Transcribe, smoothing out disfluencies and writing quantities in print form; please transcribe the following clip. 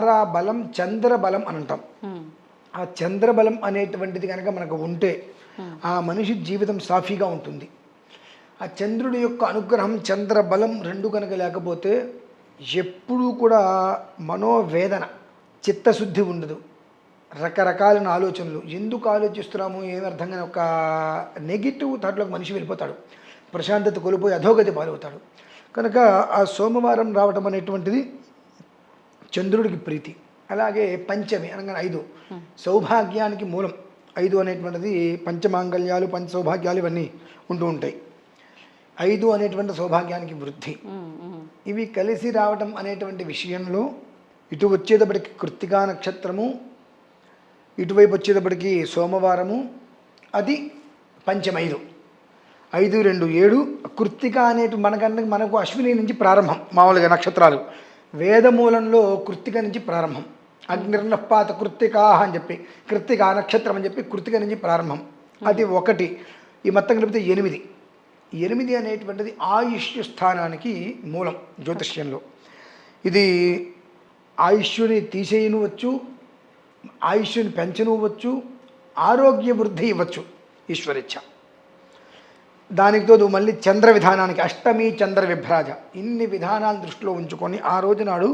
తారాబలం చంద్రబలం అని అంటాం. ఆ చంద్రబలం అనేటువంటిది కనుక మనకు ఉంటే ఆ మనిషి జీవితం సాఫీగా ఉంటుంది. ఆ చంద్రుడి యొక్క అనుగ్రహం చంద్రబలం రెండు కనుక లేకపోతే ఎప్పుడూ కూడా మనోవేదన, చిత్తశుద్ధి ఉండదు, రకరకాలైన ఆలోచనలు, ఎందుకు ఆలోచిస్తున్నాము ఏమి అర్థం కాని ఒక నెగిటివ్ థాట్లోకి మనిషి వెళ్ళిపోతాడు, ప్రశాంతత కోల్పోయి అధోగతి పాలవుతాడు. కనుక ఆ సోమవారం రావటం అనేటువంటిది చంద్రుడికి ప్రీతి. అలాగే పంచమి అనగానే 5 సౌభాగ్యానికి మూలం. 5 అనేటువంటిది పంచమాంగళ్యాలు, పంచ సౌభాగ్యాలు ఇవన్నీ ఉంటూ ఉంటాయి. 5 అనేటువంటి సౌభాగ్యానికి వృద్ధి. ఇవి కలిసి రావటం అనేటువంటి విషయంలో ఇటు వచ్చేటప్పటికి కృత్తికా నక్షత్రము, ఇటువైపు వచ్చేటప్పటికి సోమవారము, అది పంచమ 5, 5, 2, 7. కృత్తిక మనకు అశ్విని నుంచి ప్రారంభం. మామూలుగా నక్షత్రాలు వేదమూలంలో కృత్తిక నుంచి ప్రారంభం. అగ్నిర్నపాత కృత్తికా అని చెప్పి కృత్తికా నక్షత్రం అని చెప్పి కృత్తిక నుంచి ప్రారంభం. అది 1. ఈ మొత్తం కలిపితే 8. 8 అనేటువంటిది ఆయుష్ స్థానానికి మూలం జ్యోతిష్యంలో. ఇది ఆయుష్ని తీసేయనువచ్చు, ఆయుష్ని పెంచనువచ్చు, ఆరోగ్య వృద్ధి ఇవ్వచ్చు ఈశ్వరేచ్ఛ. దానికి తోడు మళ్ళీ చంద్ర విధానానికి అష్టమి చంద్ర విభ్రాజ, ఇన్ని విధానాలు దృష్టిలో ఉంచుకొని ఆ రోజు నాడు